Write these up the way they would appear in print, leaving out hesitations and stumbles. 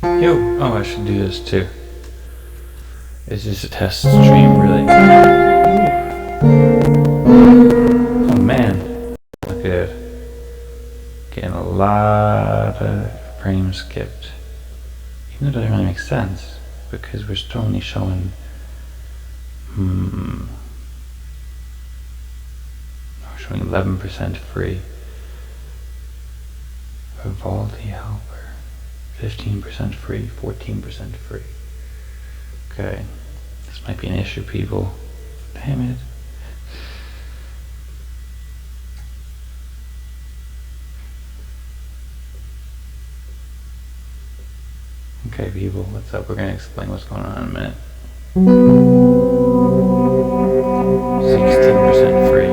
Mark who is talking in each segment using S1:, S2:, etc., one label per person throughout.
S1: Yo, oh, I should do this too. It's just a test stream, really. Oh man, look at it. Getting a lot of frames skipped. Even though it doesn't really make sense, because we're still only showing, we're showing 11% free. Vivaldi helper, 15% free, 14% free. Okay, this might be an issue, people. Damn it. Okay, people, what's up? We're gonna explain what's going on in a minute. 16% free.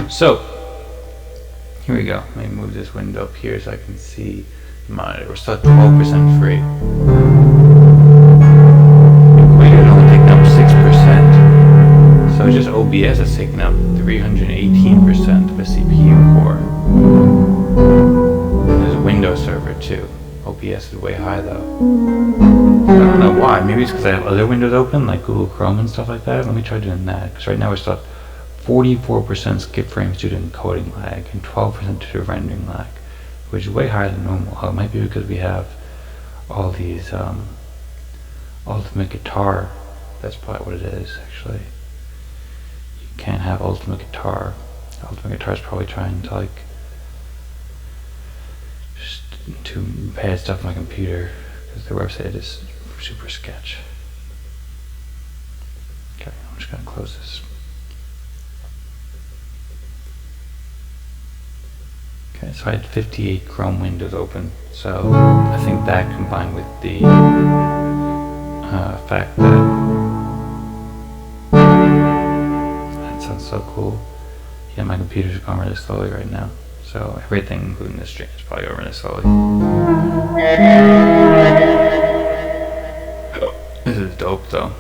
S1: So, here we go. Let me move this window up here so I can see the monitor. We're still at 12% free. Equator's only taking up 6%. So just OBS is taking up 318% of a CPU core. There's a Windows server too. OBS is way high though. I don't know why. Maybe it's because I have other windows open, like Google Chrome and stuff like that. Let me try doing that. Because right now we're still at 44% skip frames due to encoding lag and 12% due to rendering lag, which is way higher than normal. It might be because we have all these Ultimate Guitar. That's probably what it is, actually. You can't have Ultimate Guitar. Ultimate Guitar is probably trying to like just to pad stuff on my computer because their website is super sketch. Okay, I'm just gonna close this. Okay, so I had 58 Chrome windows open, so I think that combined with the fact that sounds so cool. Yeah, my computer's going really slowly right now, so everything, including this stream, is probably going really slowly. This is dope, though.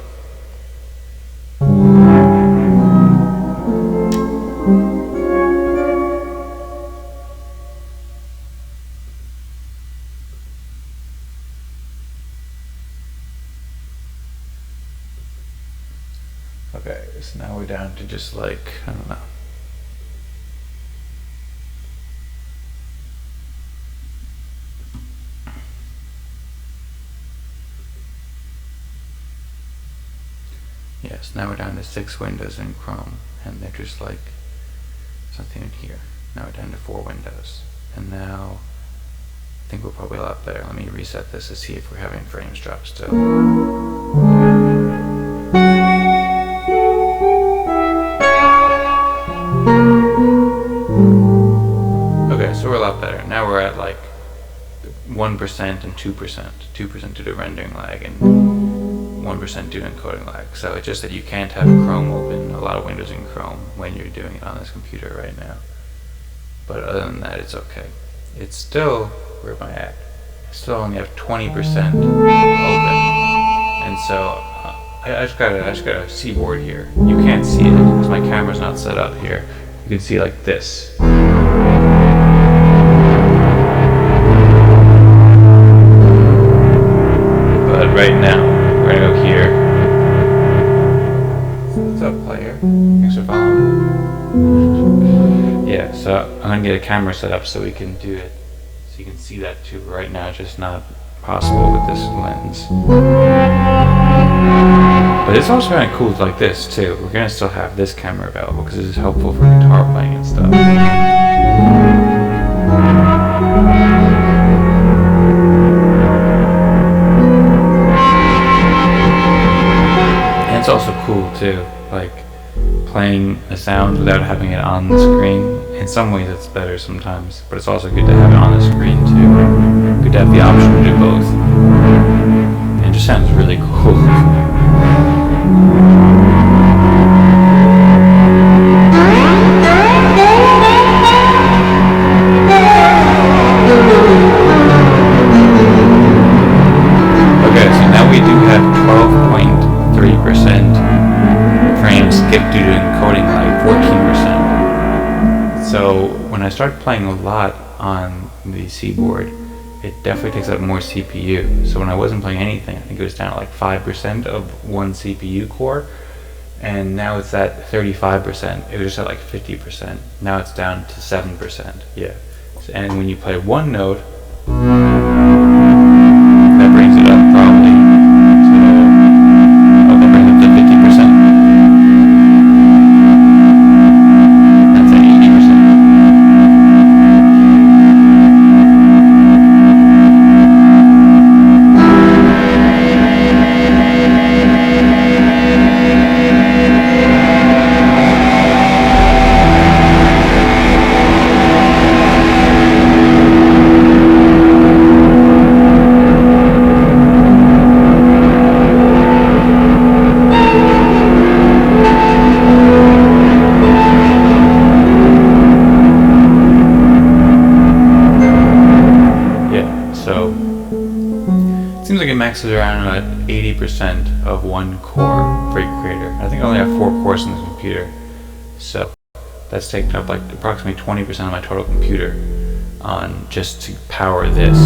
S1: Okay, so now we're down to just like, I don't know. Yes, now we're down to 6 windows in Chrome, and they're just like, something in here. Now we're down to 4 windows, and now I think we're probably a lot better. Let me reset this to see if we're having frames drop still. So we're a lot better. Now we're at like 1% and 2%. 2% due to rendering lag and 1% due to encoding lag. So it's just that you can't have Chrome open, a lot of windows in Chrome, when you're doing it on this computer right now. But other than that, it's okay. It's still, where am I at? I still only have 20% open. And so I just got a keyboard here. You can't see it because my camera's not set up here. You can see like this. Right now, we're gonna go here. What's up, player? Thanks for following. Yeah, so I'm gonna get a camera set up so we can do it. So you can see that too. Right now, it's just not possible with this lens. But it's also kind of cool like this too. We're gonna still have this camera available because this is helpful for guitar playing and stuff. It's also cool too, like playing the sound without having it on the screen. In some ways it's better sometimes, but it's also good to have it on the screen too. Good to have the option to do both. And just just sounds really cool. Okay, so now we do have 12.3% frame skip due to encoding lag, 14%. So when I start playing a lot on the C-board, it definitely takes up more CPU. So when I wasn't playing anything, I think it was down at like 5% of one CPU core, and now it's at 35%. It was just at like 50%. Now it's down to 7%. Yeah. And when you play one note, that brings it up probably to, oh, that brings it up to 50%. That's at 80%. Seems like it maxes around at 80% of one core for a creator. I think I only have 4 cores in this computer, so that's taken up like approximately 20% of my total computer on just to power this,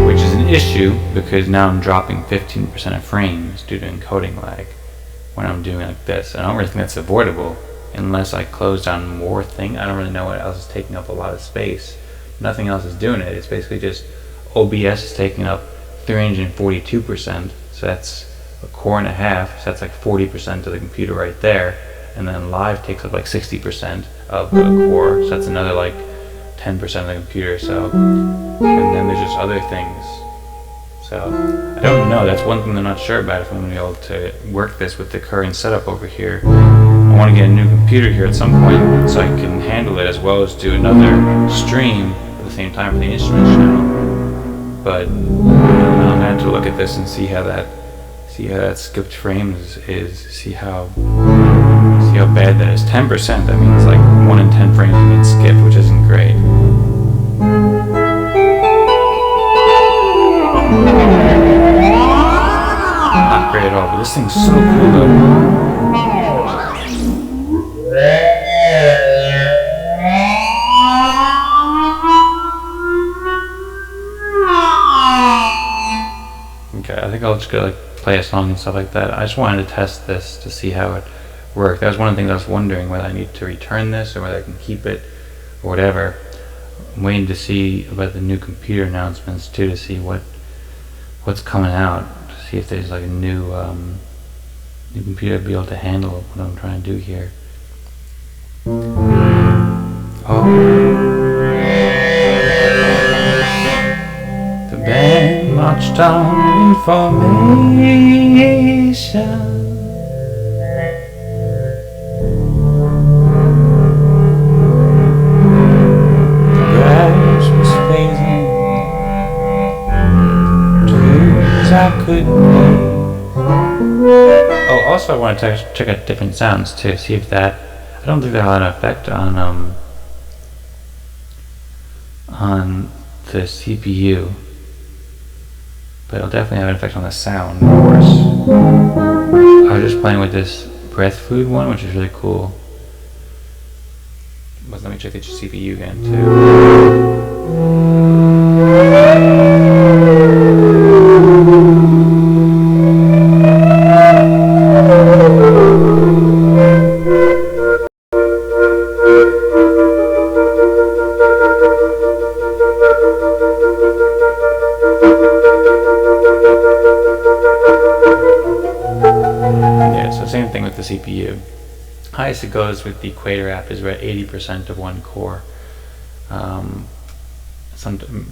S1: which is an issue because now I'm dropping 15% of frames due to encoding lag when I'm doing like this. I don't really think that's avoidable unless I close down more things. I don't really know what else is taking up a lot of space. Nothing else is doing it. It's basically just OBS is taking up 342%, so that's a core and a half, so that's like 40% of the computer right there, and then live takes up like 60% of the core, so that's another like 10% of the computer. So, and then there's just other things. So I don't know. That's one thing I'm not sure about, if I'm going to be able to work this with the current setup over here. I want to get a new computer here at some point so I can handle it as well as do another stream at the same time for the instruments channel. But I'm going to have to look at this and see how that skipped frames is. See how bad that is. 10%. That means like 1 in 10 frames get skipped, which isn't great. Not great at all, but this thing's so cool though. Okay, I think I'll just go like play a song and stuff like that. I just wanted to test this to see how it worked. That was one of the things I was wondering, whether I need to return this or whether I can keep it or whatever. I'm waiting to see about the new computer announcements too, to see what's coming out, to see if there's like a new computer to be able to handle what I'm trying to do here. Oh, the band marched on in formation. The grass was phasing, tunes I could play. Oh, also I want to check out different sounds too, see if that, I don't think that will have an effect on the CPU, but it'll definitely have an effect on the sound, of course. I was just playing with this breath food one, which is really cool. But let me check the CPU again too. Same thing with the CPU. Highest it goes with the Equator app is about 80% of one core.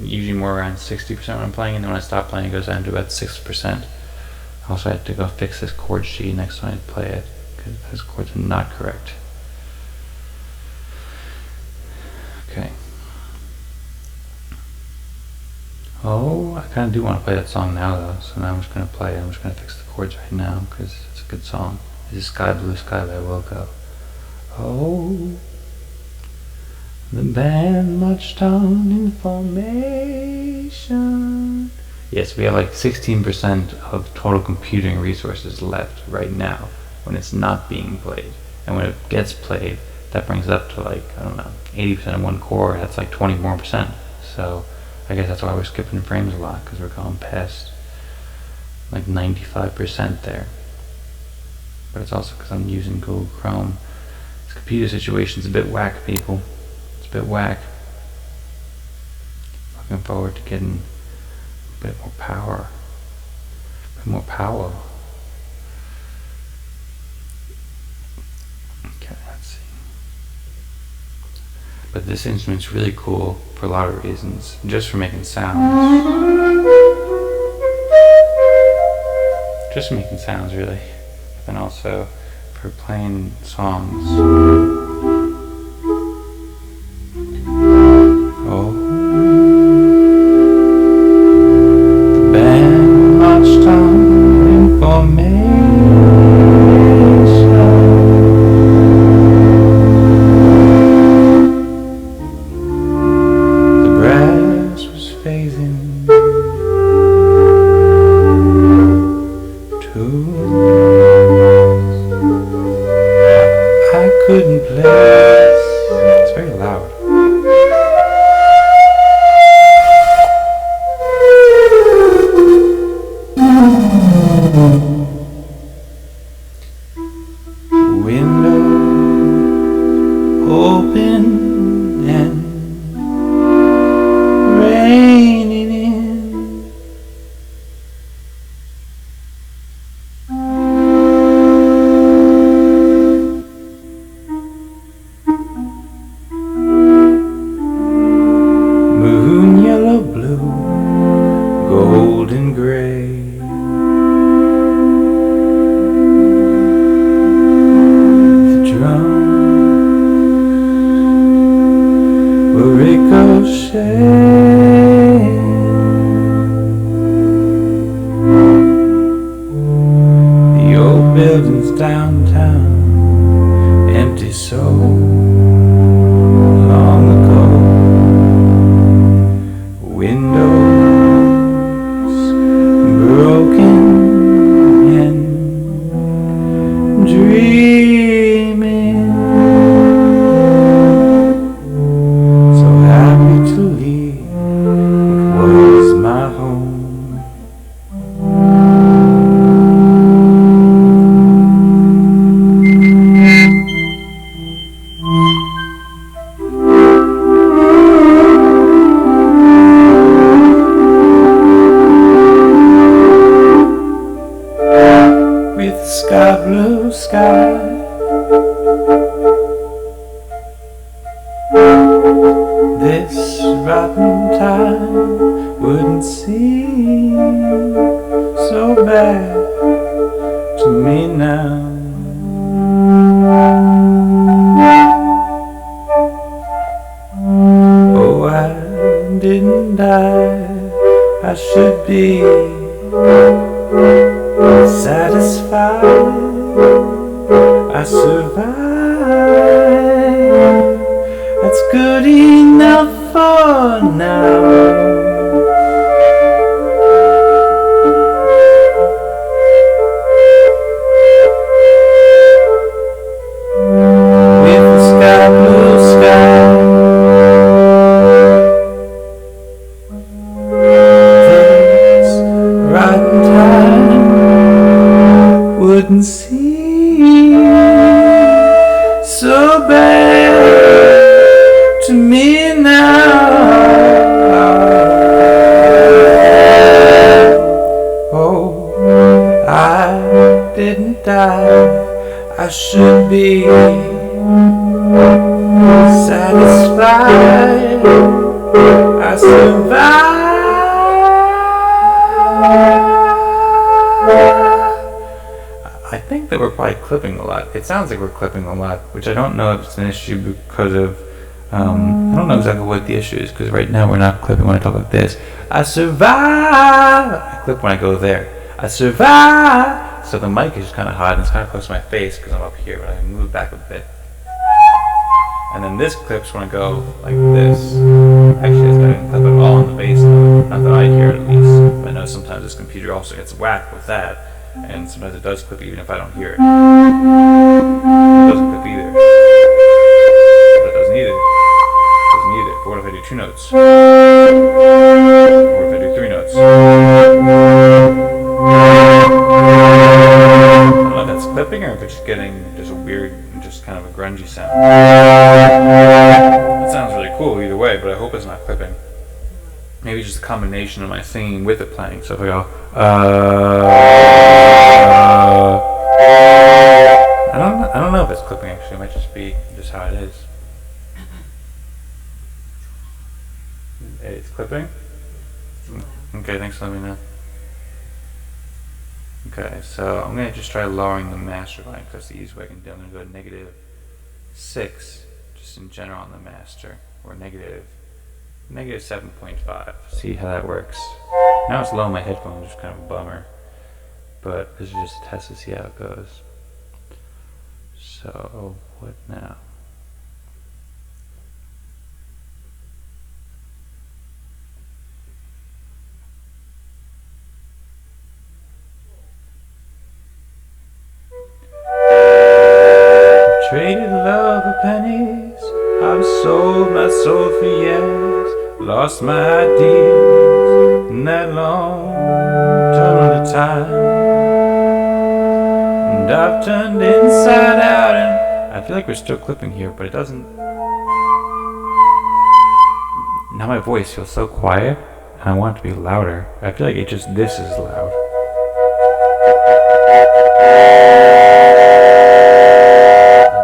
S1: Usually more around 60% when I'm playing, and then when I stop playing it goes down to about 6%. I also had to go fix this chord sheet next time I play it, because those chords are not correct. Okay. Oh, I kind of do want to play that song now though, so now I'm just going to play it. I'm just going to fix the chords right now because it's a good song. This is Sky Blue Sky by Wilco. Oh, the band marched on in formation. Yes, we have like 16% of total computing resources left right now when it's not being played. And when it gets played, that brings it up to like, I don't know, 80% of one core. That's like 20 more percent. So I guess that's why we're skipping frames a lot, because we're going past like 95% there. But it's also because I'm using Google Chrome. This computer situation's a bit whack, people. It's a bit whack. Looking forward to getting a bit more power. A bit more power. Okay, let's see. But this instrument's really cool for a lot of reasons. Just for making sounds. Just for making sounds, really. And also for playing songs. Oh, the band marched on in formation. The brass was phasing I couldn't play. It's very loud. Window open and raining in. Moon yellow blue, golden gray. The drum will ricochet. The old buildings downtown, empty so long ago. Windows broken and dreaming. So happy to leave what was my home. With sky blue sky, this rotten time wouldn't seem so bad to me now. Oh, I didn't die, I should be satisfied. I survived. That's good enough for now. With the sky blue sky, this rotten time wouldn't seem so bad to me now. Oh, I didn't die, I should be satisfied. I survived. I think that we're probably clipping a lot. It sounds like we're clipping a lot, which I don't know if it's an issue because of I don't know exactly what the issue is, because right now we're not clipping when I talk like this. I survive! I clip when I go there. I survive! So the mic is kind of hot and it's kind of close to my face because I'm up here, but I move back a bit. And then this clips when I go like this. Actually, it's not even clip at all on the bass note. Not that I hear it at least. But I know sometimes this computer also gets whacked with that. And sometimes it does clip even if I don't hear it. It doesn't clip either. But it doesn't either. It doesn't either. But what if I do 2 notes? Or what if I do 3 notes? I don't know if that's clipping or if it's just getting just a weird, just kind of a grungy sound. It sounds really cool either way, but I hope it's not clipping. Maybe just a combination of my singing with it playing. So if I go, I don't know if it's clipping actually. It might just be just how it is. It's clipping? Okay, thanks for letting me know. Okay, so I'm going to just try lowering the master volume because that's the easiest way I can do it. I'm going to go -6 just in general on the master, or -7.5. See how that works. Now it's low on my headphones, which is kind of a bummer, but this is just a test to see how it goes. So what now? Traded love for pennies, I've sold my soul for years, lost my ideals in that long tunnel of time, and I've turned inside out, and I feel like we're still clipping here, but it doesn't. Now my voice feels so quiet, and I want it to be louder. I feel like this is loud.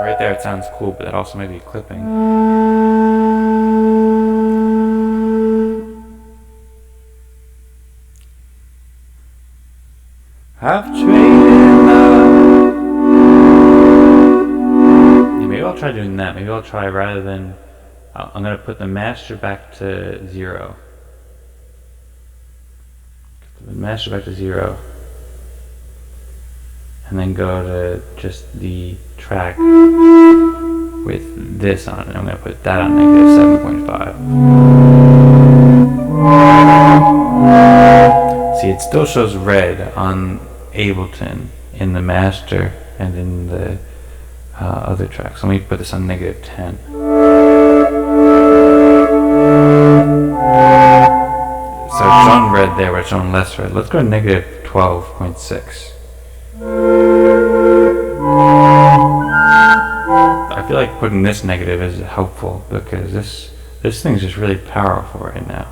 S1: Right there it sounds cool, but that also may be clipping. I've traded love. Yeah, maybe I'll try doing that. Maybe I'll try rather than... I'm going to put the master back to 0. Put the master back to 0. And then go to just the track with this on it. I'm going to put that on -7.5. See, it still shows red on Ableton in the master and in the other tracks. So let me put this on -10. So it's shown red there, but it's shown less red. Let's go to -12.6. I feel like putting this negative is helpful because this thing's just really powerful right now.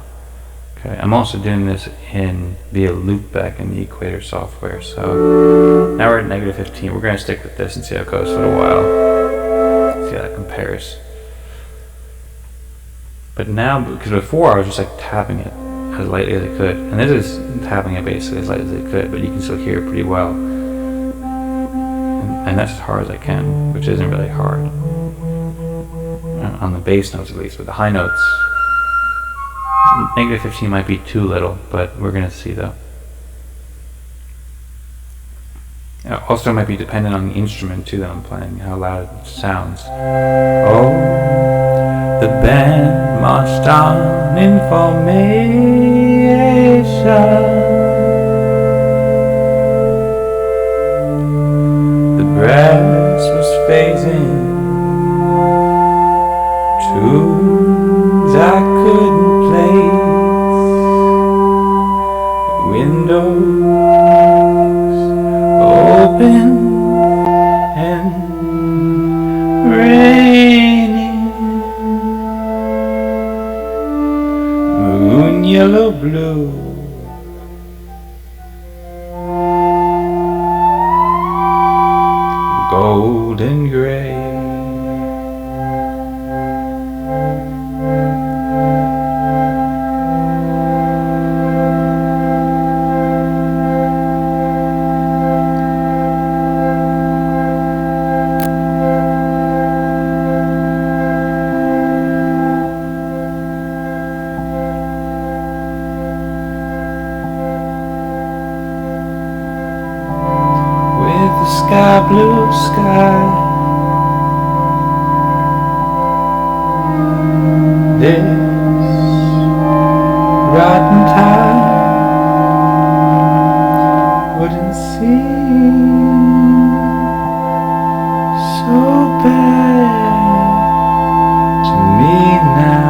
S1: Okay, I'm also doing this via loopback in the Equator software. So now we're at -15. We're going to stick with this and see how it goes for a while. See how that compares. But now, because before I was just like tapping it as lightly as I could, and this is tapping it basically as light as I could, but you can still hear it pretty well. And that's as hard as I can, which isn't really hard. On the bass notes at least, with the high notes, -15 might be too little, but we're going to see though. Also might be dependent on the instrument too that I'm playing, how loud it sounds. Oh, the band marched on in formation. Brass was phasing, tunes I couldn't place, windows open and raining, moon yellow blue. Golden gray. blue sky. This rotten tide wouldn't seem so bad to me now.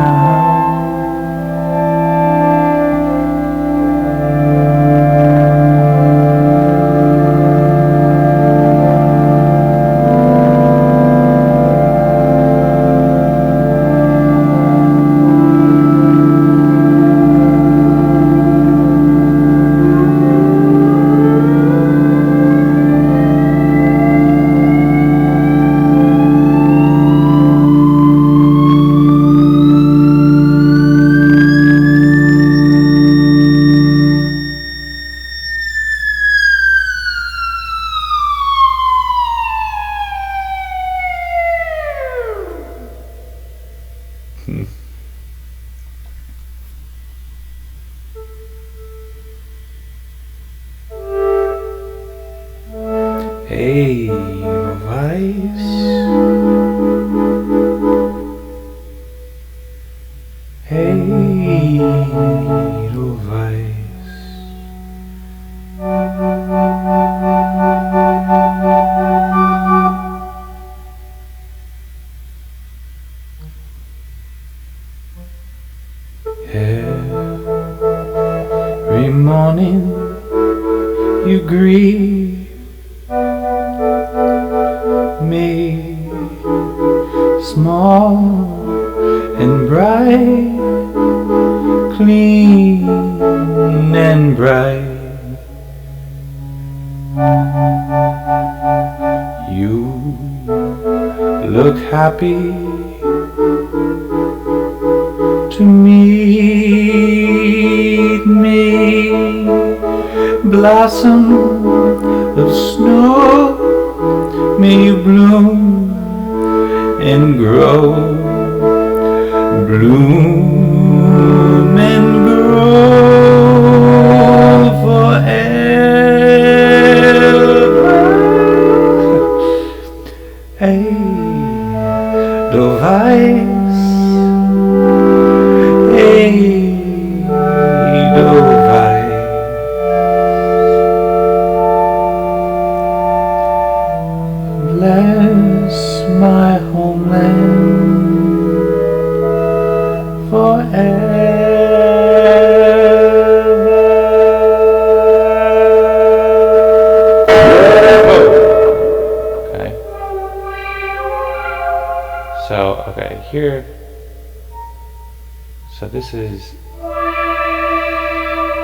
S1: Hey, Weiss. Hey, Weiss. Every morning you greet me, small and bright, clean and bright. You look happy to meet me, blossom of snow, may you bloom and grow, bloom and grow forever. Hey, du Weiss. Hey, du Weiss. Bless my homeland forever. Okay. So, okay, here. So this is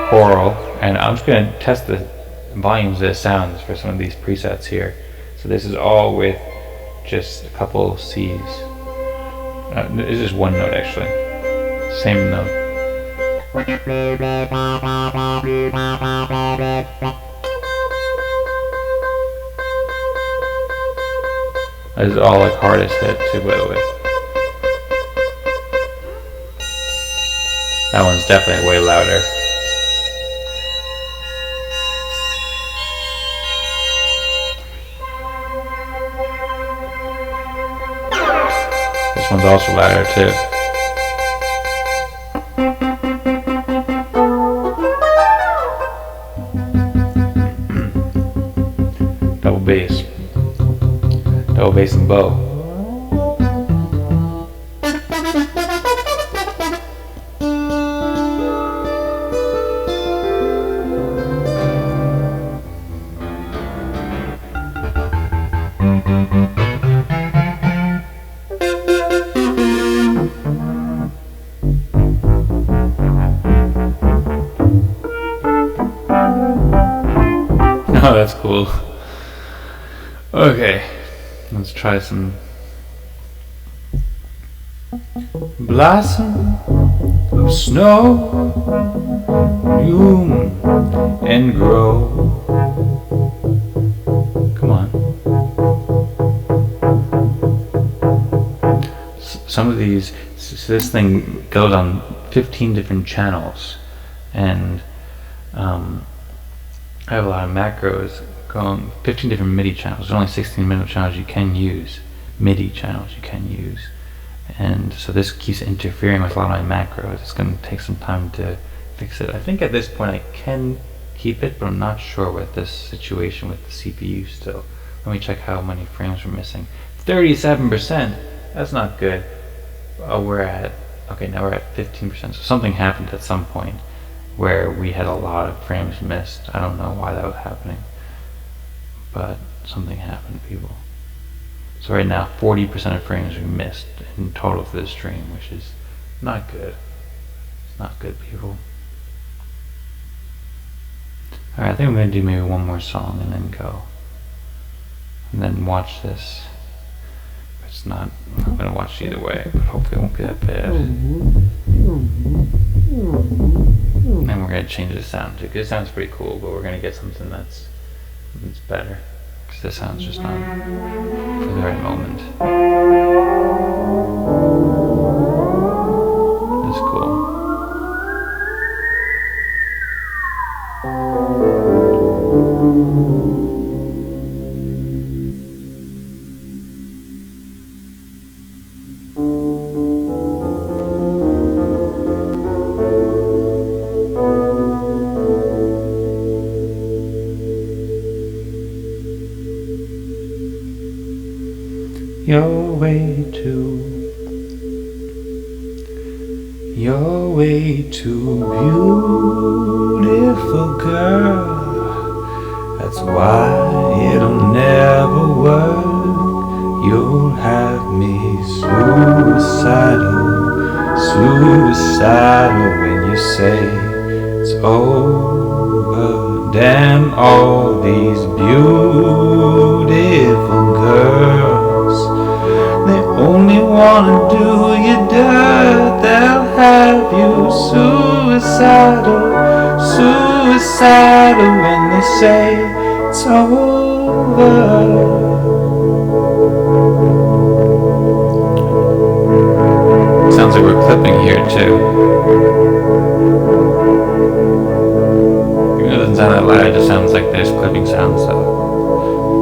S1: choral, and I'm just going to test the volumes of the sounds for some of these presets here. So this is all with just a couple C's. It's just one note actually. Same note. This is all like hardest hit too, by the way. That one's definitely way louder. This one's also louder too. Double bass. Double bass and bow. Oh, that's cool. Okay, let's try some. Blossom of snow, bloom and grow. Come on. Some of these, so this thing goes on 15 different channels, and I have a lot of macros going 15 different MIDI channels. There's only 16 MIDI channels you can use. And so this keeps interfering with a lot of my macros. It's going to take some time to fix it. I think at this point I can keep it, but I'm not sure with this situation with the CPU still. Let me check how many frames we're missing. 37%. That's not good. Now we're at 15%. So something happened at some point where we had a lot of frames missed. I don't know why that was happening, but something happened, people. So right now 40% of frames are missed in total for this stream, which is not good. It's not good, people. Alright, I think I'm going to do maybe one more song and then go. And then watch this. It's not, I'm going to watch either way, but hopefully it won't be that bad. And we're going to change the sound too, because it sounds pretty cool, but we're going to get something that's better. Because this sound's just not for the right moment. It's cool. You're way too beautiful, girl. That's why it'll never work. You'll have me suicidal when you say it's over. Damn all these beautiful girls, they only wanna do you dirt. They'll have you suicidal when they say it's over. Sounds like we're clipping here too. Even though it doesn't sound that loud, it just sounds like there's clipping sounds. So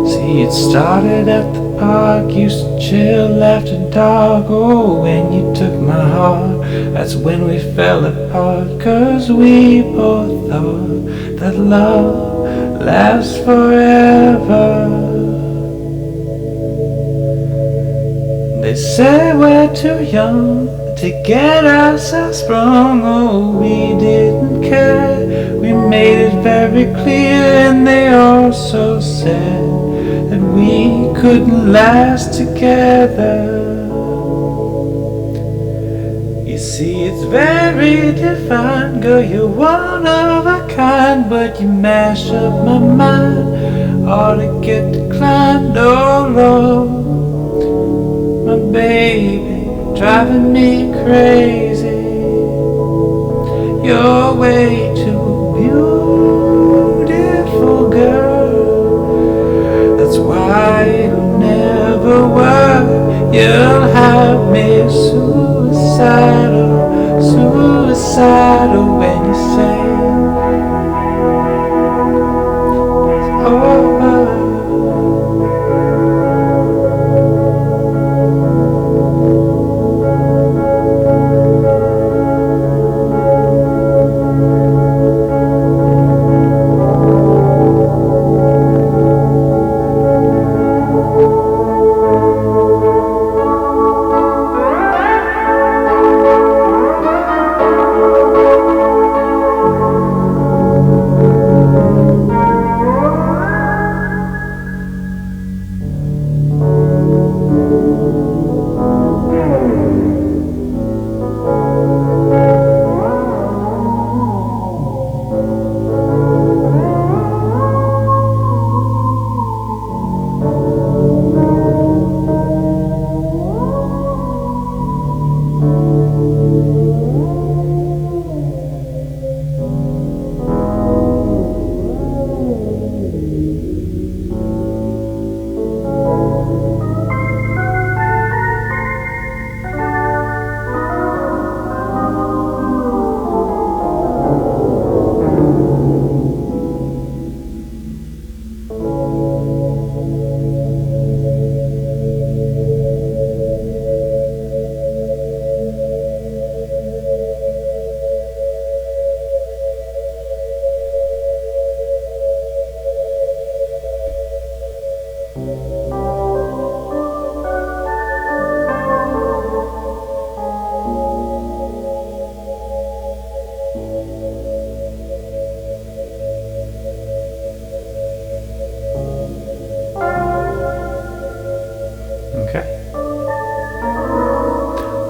S1: see, it started at the park, used to chill after dark. Oh, when you took my heart, that's when we fell apart. 'Cause we both thought that love lasts forever. They say we're too young to get ourselves sprung. Oh, we didn't care, we made it very clear. And they also said that we couldn't last together. You see, it's very divine, girl, you're one of a kind. But you mash up my mind, ought to get declined. Oh Lord, my baby, driving me crazy. You're way too beautiful, girl. That's why it'll never work. You'll have me suicidal when you say it's over.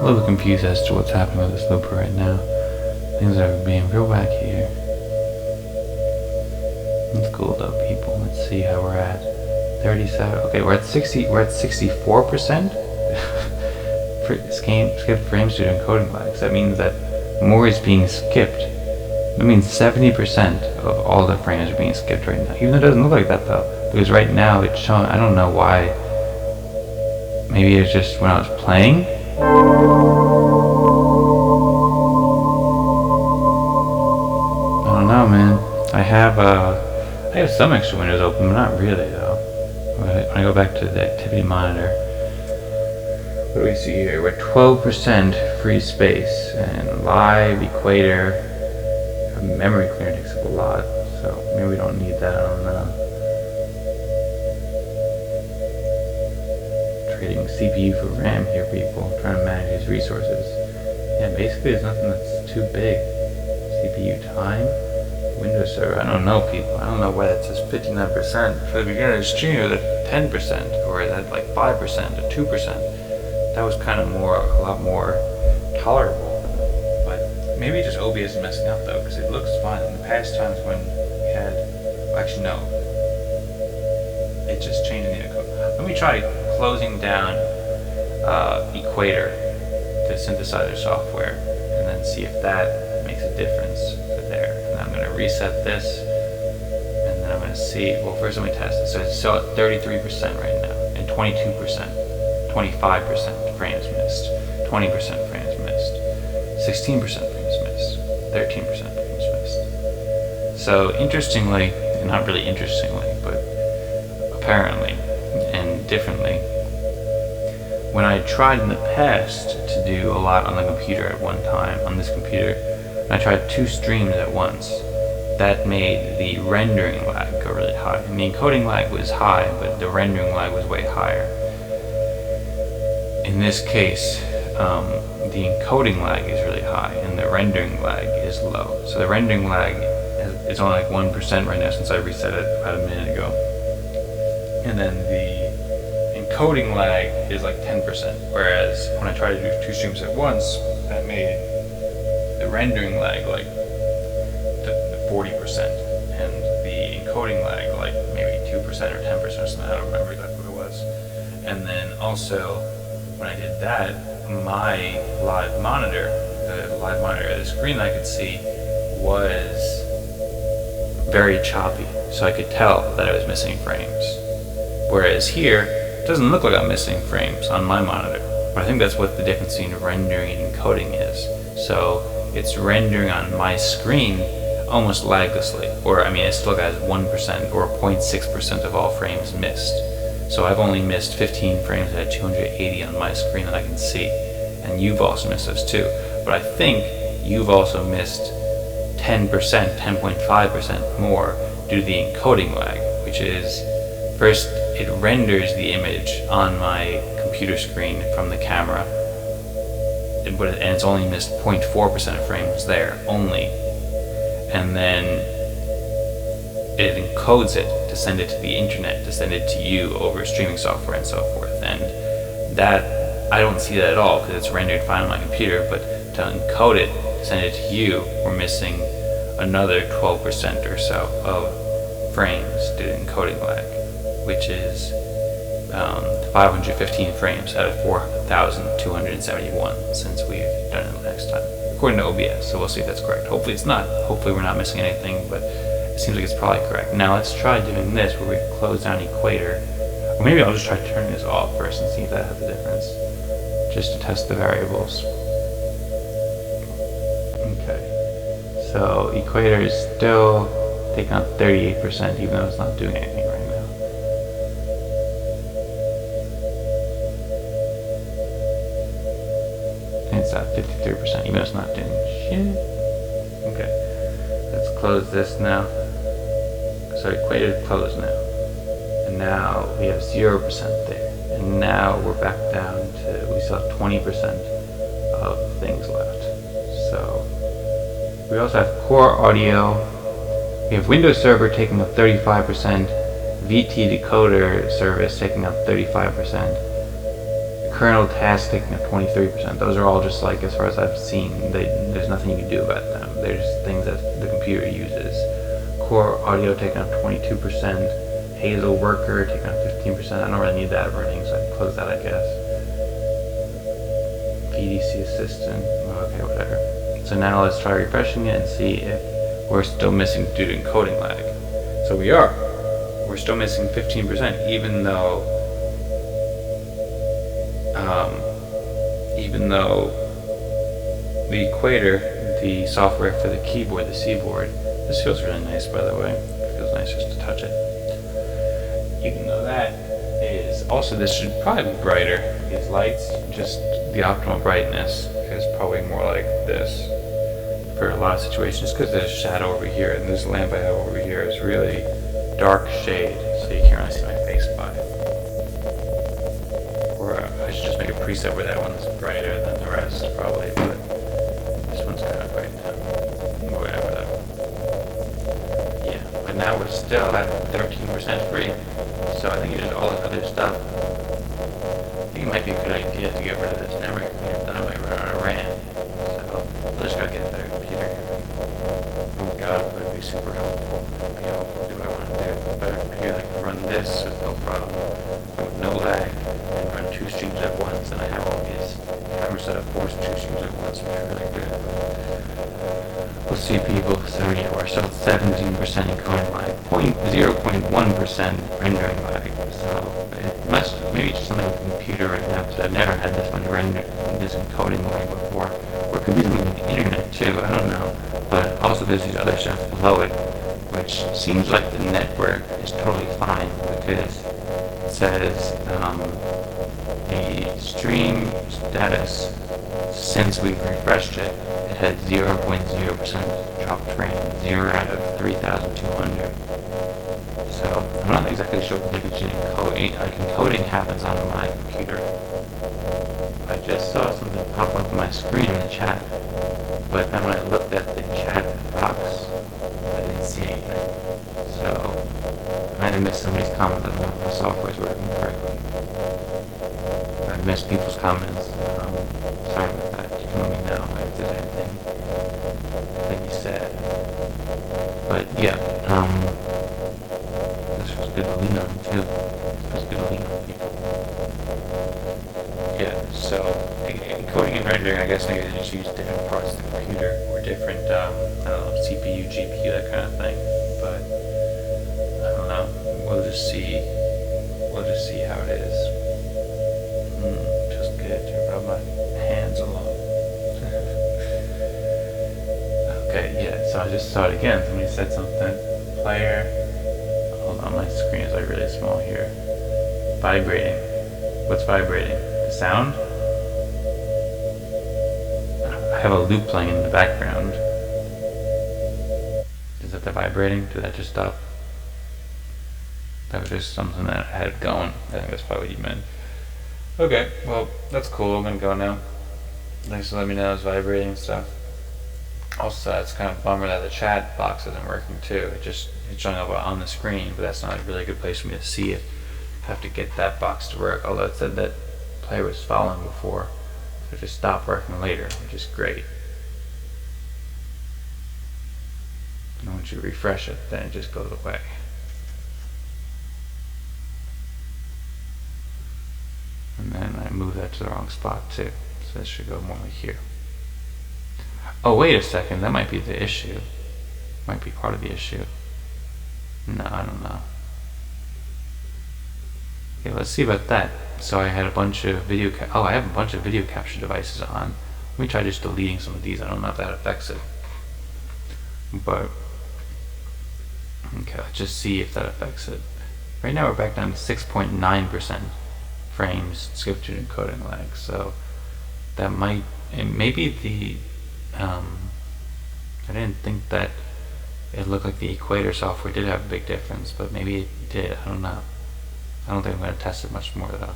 S1: little confused as to what's happening with this looper right now. Things are being real wacky here. That's cool though, people. Let's see how we're at. 37. Okay, we're at 60. We're at 64%. Skipped frames due to encoding lags. That means that more is being skipped. That means 70% of all the frames are being skipped right now. Even though it doesn't look like that though, because right now it's showing. I don't know why. Maybe it's just when I was playing. I don't know, man. I have some extra windows open, but not really though. When I go back to the activity monitor, what do we see here? We're 12% free space, and live equator memory clear takes up a lot, so maybe we don't need that. I don't know. Trading CPU for RAM here, people. Trying to manage these resources. Yeah, basically there's nothing that's too big. CPU time. Windows server, I don't know, people. I don't know why that says 59%. For the beginner of the stream, it was at 10%, or at like 5%, or 2%. That was kind of a lot more tolerable. But maybe just OBS is messing up though, because it looks fine. In the past times when we had, well, actually no, it's just changing the encode. Let me try closing down Equator, the synthesizer software, and then see if that makes a difference for there. And I'm going to reset this, and then I'm going to see, well, first let me test it. So it's still at 33% right now, and 22%, 25% frames missed, 20% frames missed, 16% frames missed, 13% frames missed. So interestingly, not really interestingly, but apparently and differently, when I tried in the past to do a lot on the computer at one time, on this computer, and I tried 2 streams at once, that made the rendering lag go really high. And the encoding lag was high, but the rendering lag was way higher. In this case, the encoding lag is really high, and the rendering lag is low. So the rendering lag is only like 1% right now since I reset it about a minute ago. And then the encoding lag is like 10%, whereas when I try to do 2 streams at once, that made the rendering lag like 40%, and the encoding lag like maybe 2% or 10% or something. I don't remember exactly what it was. And then also, when I did that, my live monitor, the live monitor of the screen I could see, was very choppy, so I could tell that I was missing frames. Whereas here, it doesn't look like I'm missing frames on my monitor. But I think that's what the difference between rendering and encoding is. So it's rendering on my screen almost laglessly, or I mean it still has 1% or 0.6% of all frames missed. So I've only missed 15 frames at 280 on my screen that I can see, and you've also missed those too. But I think you've also missed 10%, 10.5% more due to the encoding lag, which is, first it renders the image on my computer screen from the camera, and it's only missed 0.4% of frames there only, and then it encodes it to send it to the internet, to send it to you over streaming software and so forth. And that, I don't see that at all because it's rendered fine on my computer, but to encode it, to send it to you, we're missing another 12% or so of frames due to encoding lag, which is 515 frames out of 4,271 since we've done it last time, according to OBS. So we'll see if that's correct. Hopefully it's not. Hopefully we're not missing anything, but it seems like it's probably correct. Now let's try doing this where we close down Equator. Or maybe I'll just try turning this off first and see if that has a difference, just to test the variables. Okay, so Equator is still taking up 38%, even though it's not doing anything right now. And it's at 53%, even though it's not doing shit. Okay, let's close this now. So Equator is closed now. And now we have 0% there. And now we're back down to, we still have 20% of things left. So we also have core audio. We have Windows Server taking up 35%, VT decoder service taking up 35%, Kernel task taking up 23%. Those are all just like, as far as I've seen, there's nothing you can do about them. They're just things that the computer uses. Core audio taking up 22%. Hazel Worker taking up 15%. I don't really need that running, so I can close that, I guess. VDC Assistant. Okay, whatever. So now let's try refreshing it and see if we're still missing due to encoding lag. So we are. We're still missing 15%, even though the equator, the software for the keyboard, the C-board, this feels really nice, by the way. It feels nice just to touch it. Even though that is also, this should probably be brighter. These lights, just the optimal brightness is probably more like this for a lot of situations, because there's shadow over here, and this lamp I have over here is really dark shade, so you can't really see my face by it. Or I should just make a preset where that one's brighter than the rest, probably, but this one's kind of bright now. Whatever though. Yeah, but now we're still at 13% free, so I think you did all the other stuff. I think it might be a good idea to get rid of this memory cleaner, then I might run out of RAM. So I just gotta get a better computer. Oh my god, it would be super helpful. You know, do what I want to do. A better computer that can run this with no problem, with no lag, and run 2 streams at once. And I have all these cameras set up for 2 streams at once, which are really good. We'll see people. So yeah, we're still at 17% encoding lag, 0.1% rendering lag. So it must, maybe just something with the computer right now, because I've never had this much this encoding lag before. Or it could be something with the internet too, I don't know. But also there's these other stuff below it, which seems like the network is totally fine, because it says the stream status, since we've refreshed it, it had 0.0% dropped frame, 0 out of 3,200. So I'm not exactly sure what the encoding happens on my computer. I just saw something pop up on my screen in the chat, but then when I looked at the chat box, I didn't see anything. So I might have missed somebody's comment. I don't know if my software is working correctly. I missed people's comments. Sorry about that. You can let me know if there's anything that you said. But yeah, this was good to lean on too. This was good to lean on people. Yeah, so encoding and rendering, I guess maybe they just use different parts of the computer or different, I don't know, CPU, GPU, that kind of thing. But I don't know. We'll just see how it is. Just good to rub my hands along. Okay, yeah. So I just saw it again. Somebody said something. Player. Hold on, my screen is like really small here. Vibrating. What's vibrating? The sound? I have a loop playing in the background. Is that the vibrating? Did that just stop? That was just something that I had going. I think that's probably what you meant. Okay, well, that's cool. I'm gonna go now. Thanks for letting me know it's vibrating and stuff. Also, it's kind of a bummer that the chat box isn't working too. It's showing up on the screen, but that's not a really good place for me to see it. I have to get that box to work, although it said that player was following before. So it just stopped working later, which is great. And once you refresh it, then it just goes away. And then I move that to the wrong spot too. So this should go more like here. Oh, wait a second, that might be the issue. Might be part of the issue. No, I don't know. Okay, let's see about that. So I had a bunch of I have a bunch of video capture devices on. Let me try just deleting some of these. I don't know if that affects it. But, okay, let's just see if that affects it. Right now we're back down to 6.9% frames skipped to encoding lag. So that might, and maybe the, I didn't think that it looked like the equator software did have a big difference, but maybe it did. I don't know. I don't think I'm going to test it much more though.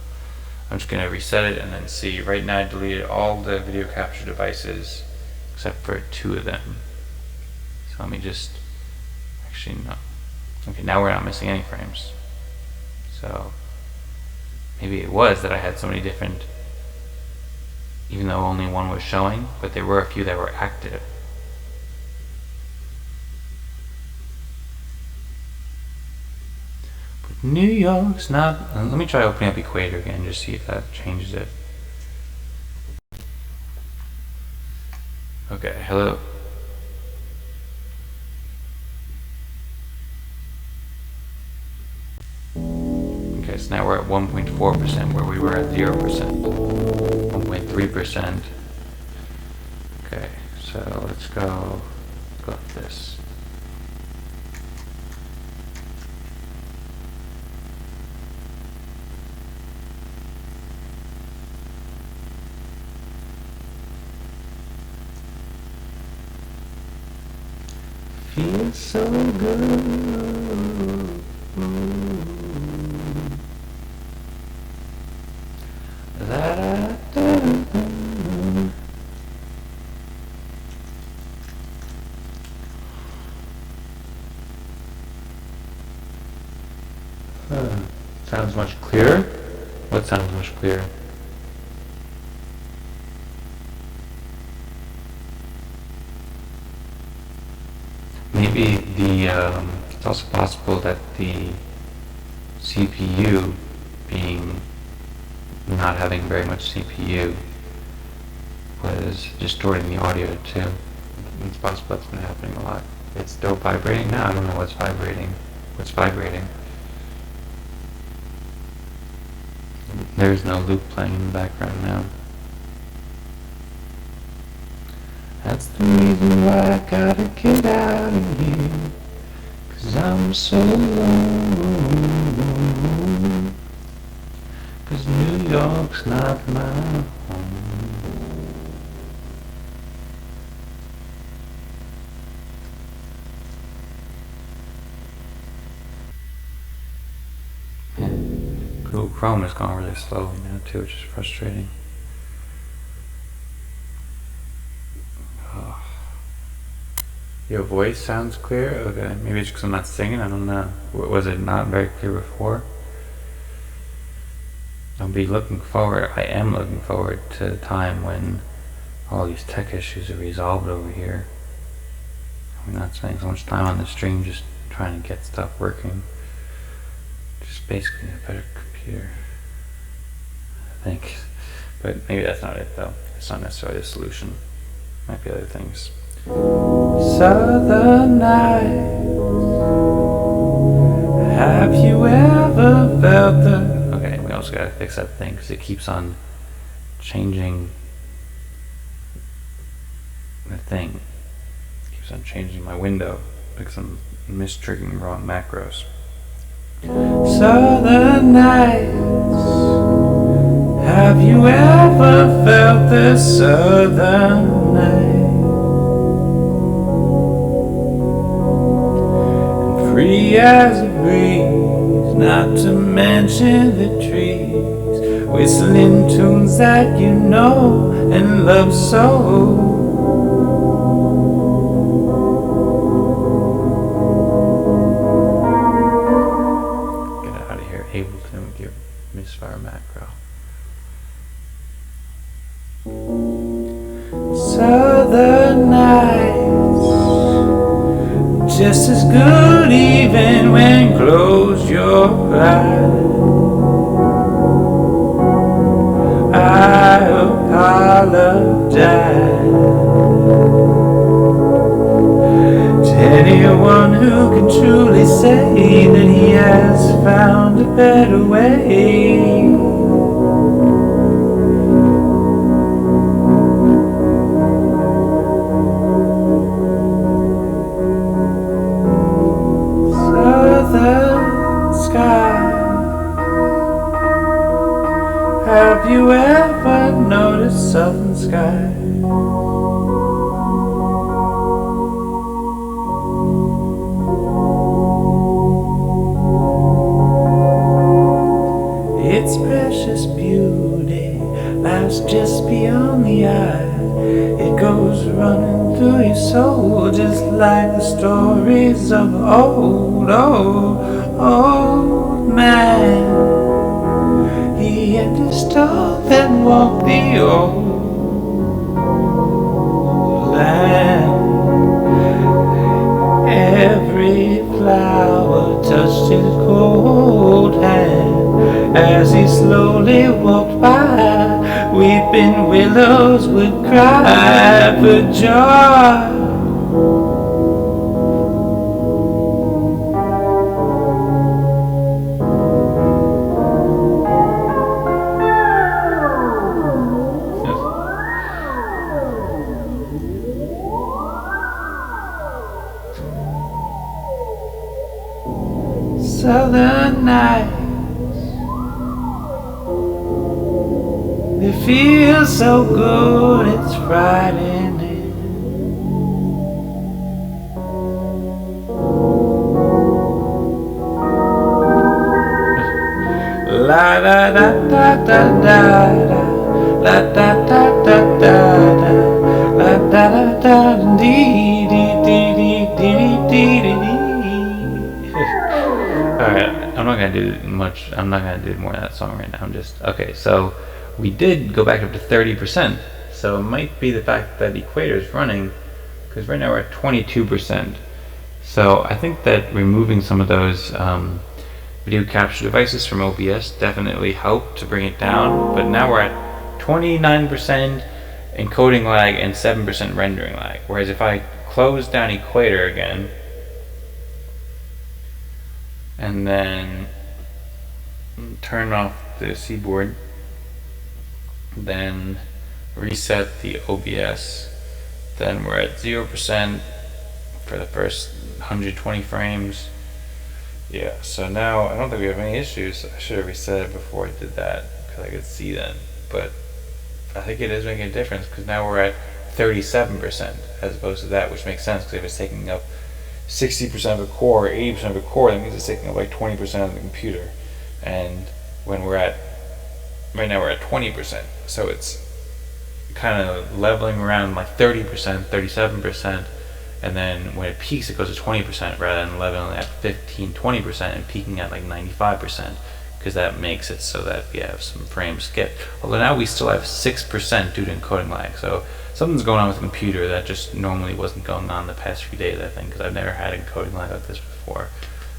S1: I'm just going to reset it and then see. Right now I deleted all the video capture devices except for 2 of them. So let me just, actually no. Okay, now we're not missing any frames. So maybe it was that I had so many different even though only one was showing, but there were a few that were active. But New York's not. Let me try opening up Equator again, just see if that changes it. Okay, hello. Okay, so now we're at 1.4% where we were at 0%. 1.3%. Okay, so let's go like this. Feels so good. Sounds much clearer? What sounds much clearer? Maybe it's also possible that the CPU being not having very much CPU was distorting the audio too. It's possible that's been happening a lot. It's still vibrating now. I don't know what's vibrating. What's vibrating? There's no loop playing in the background now. That's the reason why I gotta get out of here, 'cause I'm so alone, 'cause New York's not my home. Google Chrome is going really slowly now too, which is frustrating. Your voice sounds clear? Okay, maybe it's because I'm not singing, I don't know. Was it not very clear before? I am looking forward to the time when all these tech issues are resolved over here. I'm not spending so much time on the stream just trying to get stuff working. Just basically a better computer, I think. But maybe that's not it though. It's not necessarily the solution. Might be other things. Southern nights, have you ever felt the... Okay, we also gotta fix that thing because it keeps on changing the thing. It keeps on changing my window because I'm mistriggering the wrong macros. Southern nights, have you ever felt the southern night? Free as a breeze, not to mention the trees, whistling tunes that you know and love so. Get out of here, Ableton, give misfire macro. Southern nights, just as good even when close your eyes. I apologize to anyone who can truly say that he has found a better way. Have you ever noticed southern sky? Its precious beauty lies just beyond the eye. It goes running through your soul just like the stories of old man. He and his dog that walked the old
S2: land. Every flower touched his cold hand as he slowly walked by. Weeping willows would cry for joy. Southern nights, they feel so good, it's frightening. La da da da da da da, la da da da da da, la da da da dee dee dee dee dee dee dee. Alright, I'm not gonna do much. I'm not gonna do more of that song right now. I'm just okay. So we did go back up to 30%. So it might be the fact that Equator is running, because right now we're at 22%. So I think that removing some of those video capture devices from OBS definitely helped to bring it down. But now we're at 29% encoding lag and 7% rendering lag. Whereas if I close down Equator again, and then turn off the keyboard, then reset the OBS, then we're at 0% for the first 120 frames. Yeah, so now I don't think we have any issues. I should have reset it before I did that because I could see that, but I think it is making a difference because now we're at 37% as opposed to that, which makes sense because if it's taking up 60% of the core, 80% of the core, that means it's taking up like 20% of the computer. And when we're at, right now we're at 20%. So it's kind of leveling around like 30%, 37%. And then when it peaks, it goes to 20% rather than leveling at 15, 20% and peaking at like 95%. Because that makes it so that we have some frames skipped. Although now we still have 6% due to encoding lag. So something's going on with the computer that just normally wasn't going on the past few days, I think, because I've never had encoding lag like this before.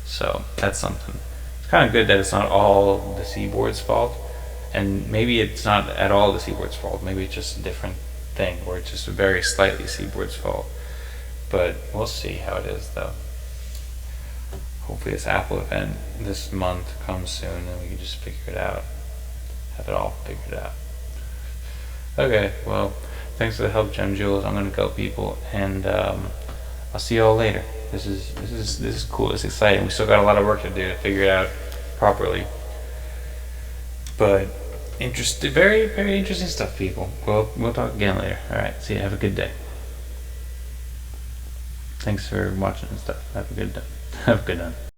S2: So that's something. It's kind of good that it's not all the keyboard's fault, and maybe it's not at all the keyboard's fault. Maybe it's just a different thing, or it's just very slightly keyboard's fault. But we'll see how it is, though. Hopefully this Apple event this month comes soon, and we can just figure it out. Have it all figured out. Okay, well, thanks for the help, Gem Jules. I'm gonna go, people, and I'll see you all later. This is cool. It's exciting. We still got a lot of work to do to figure it out properly, but very, very interesting stuff, people. We'll talk again later. All right. See you. Have a good day. Thanks for watching and stuff. Have a good day. Have a good night.